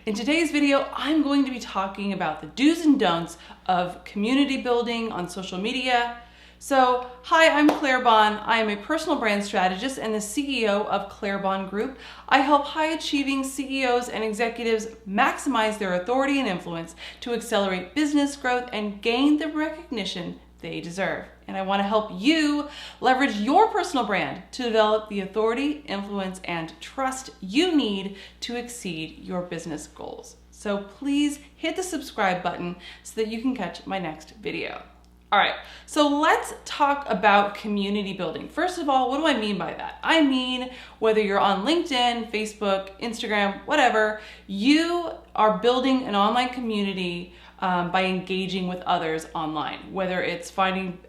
In today's video, I'm going to be talking about the do's and don'ts of community building on social media. So, hi, I'm Claire Bond. I am a personal brand strategist and the CEO of Claire Bond Group. I help high-achieving CEOs and executives maximize their authority and influence to accelerate business growth and gain the recognition they deserve. And I want to help you leverage your personal brand to develop the authority, influence, and trust you need to exceed your business goals. So please hit the subscribe button so that you can catch my next video. All right, so let's talk about community building. First of all, what do I mean by that? I mean, whether you're on LinkedIn, Facebook, Instagram, whatever, you are building an online community by engaging with others online, whether it's finding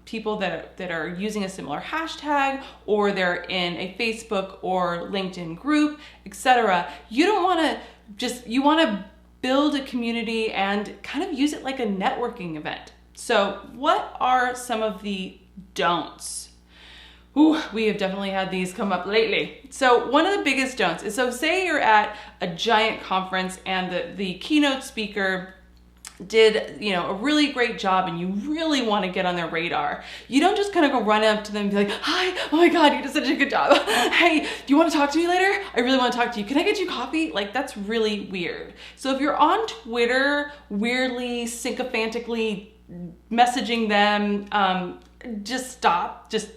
people that are using a similar hashtag, or they're in a Facebook or LinkedIn group, etc. You don't want to you want to build a community and kind of use it like a networking event. So what are some of the don'ts? Ooh, we have definitely had these come up lately. So one of the biggest don'ts is, so say you're at a giant conference and the keynote speaker did, a really great job and you really want to get on their radar. You don't just kind of go run up to them and be like, hi, oh my God, you did such a good job. Hey, do you want to talk to me later? I really want to talk to you. Can I get you coffee? Like, that's really weird. So if you're on Twitter, weirdly, sycophantically messaging them, just stop. Just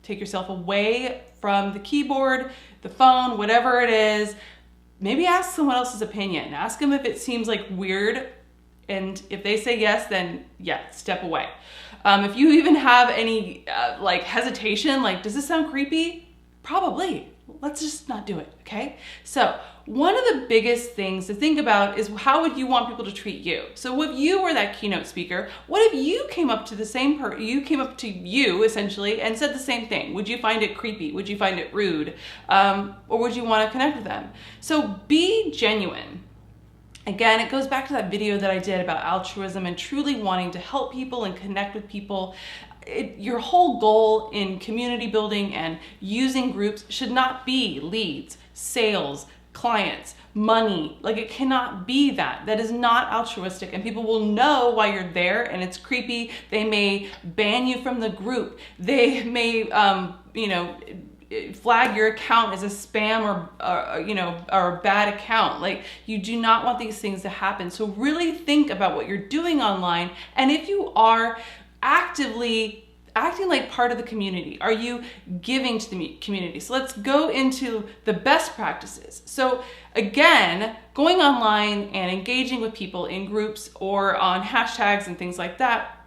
take yourself away from the keyboard, the phone, whatever it is. Maybe ask someone else's opinion. Ask them if it seems like weird. And if they say yes, then yeah, step away. If you even have any hesitation, like, does this sound creepy? Probably. Let's just not do it, okay? So one of the biggest things to think about is, how would you want people to treat you? So if you were that keynote speaker, what if you came up to you essentially and said the same thing? Would you find it creepy? Would you find it rude? Or would you want to connect with them? So be genuine. Again, it goes back to that video that I did about altruism and truly wanting to help people and connect with people. Your whole goal in community building and using groups should not be leads, sales, clients, money. Like, it cannot be that. That is not altruistic, and people will know why you're there, and it's creepy. They may ban you from the group. They may, flag your account as a spam or a bad account. Like, you do not want these things to happen. So really think about what you're doing online, and if you are actively acting like part of the community, are you giving to the community? So let's go into the best practices. So again, going online and engaging with people in groups or on hashtags and things like that,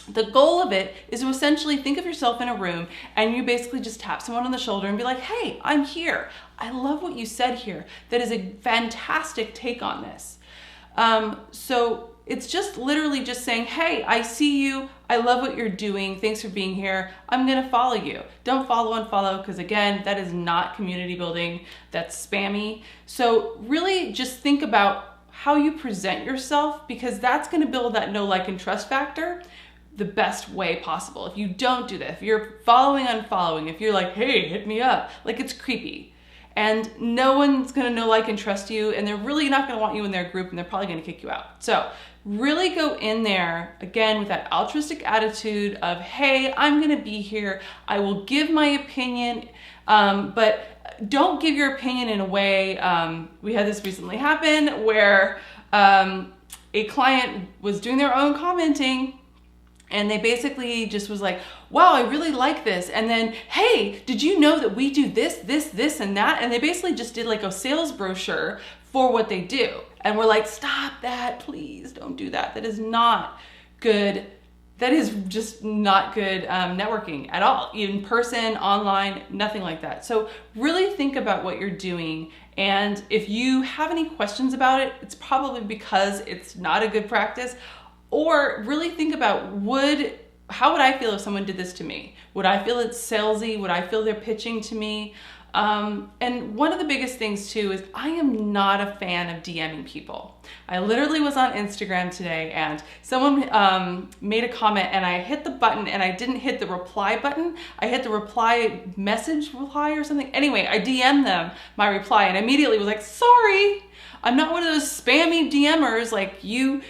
the goal of it is to essentially think of yourself in a room and you basically just tap someone on the shoulder and be like, hey, I'm here. I love what you said here. That is a fantastic take on this. So it's just literally just saying, hey, I see you. I love what you're doing. Thanks for being here. I'm going to follow you. Don't follow and follow, because again, that is not community building. That's spammy. So really just think about how you present yourself, because that's going to build that know, like, and trust factor the best way possible. If you don't do that, if you're following, unfollowing, if you're like, hey, hit me up, like, it's creepy. And no one's gonna know, like, and trust you, and they're really not gonna want you in their group, and they're probably gonna kick you out. So really go in there, again, with that altruistic attitude of, hey, I'm gonna be here. I will give my opinion, but don't give your opinion in a way, we had this recently happen where a client was doing their own commenting, and they basically just was like, wow, I really like this. And then, hey, did you know that we do this, this, this, and that? And they basically just did like a sales brochure for what they do. And we're like, stop that, please don't do that. That is not good. That is just not good networking at all. In person, online, nothing like that. So really think about what you're doing. And if you have any questions about it, it's probably because it's not a good practice. Or really think about, how would I feel if someone did this to me? Would I feel it's salesy? Would I feel they're pitching to me? And one of the biggest things too is, I am not a fan of DMing people. I literally was on Instagram today and someone made a comment and I hit the button and I didn't hit the reply button. I hit the reply or something. Anyway, I DM'd them my reply and immediately was like, sorry, I'm not one of those spammy DMers like you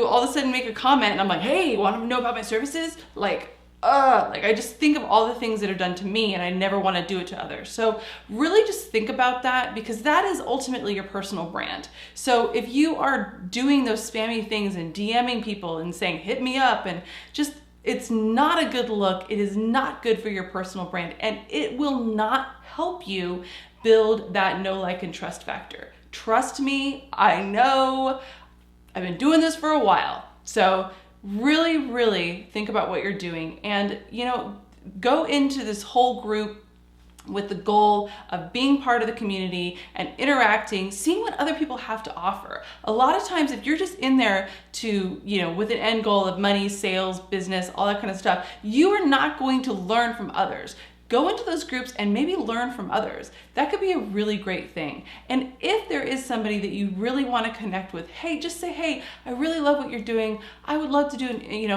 all of a sudden make a comment and I'm like, hey, want to know about my services? Like I just think of all the things that are done to me and I never want to do it to others. So really just think about that, because that is ultimately your personal brand. So if you are doing those spammy things and DMing people and saying, hit me up, and just, it's not a good look. It is not good for your personal brand, and it will not help you build that know, like, and trust factor. Trust me, I know. I've been doing this for a while. So really, really think about what you're doing, and, you know, go into this whole group with the goal of being part of the community and interacting, seeing what other people have to offer. A lot of times, if you're just in there to, you know, with an end goal of money, sales, business, all that kind of stuff, you are not going to learn from others. Go into those groups and maybe learn from others. That could be a really great thing. And if there is somebody that you really want to connect with, hey, just say, hey, I really love what you're doing. I would love to do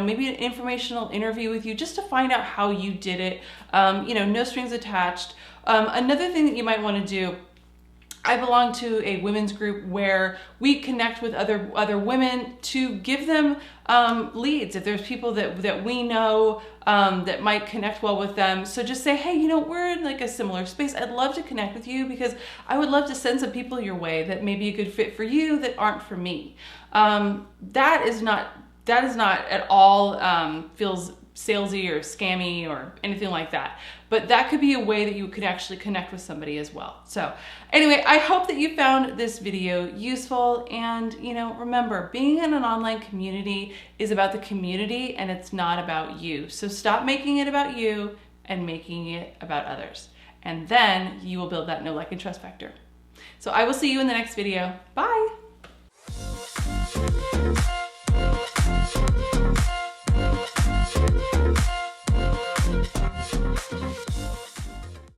maybe an informational interview with you just to find out how you did it. No strings attached. Another thing that you might want to do, I belong to a women's group where we connect with other women to give them leads. If there's people that we know that might connect well with them, so just say, hey, we're in like a similar space. I'd love to connect with you because I would love to send some people your way that may be a good fit for you that aren't for me. That is not at all feels salesy or scammy or anything like that. But that could be a way that you could actually connect with somebody as well. So anyway, I hope that you found this video useful, and remember, being in an online community is about the community and it's not about you. So stop making it about you and making it about others. And then you will build that know, like, and trust factor. So I will see you in the next video. Bye.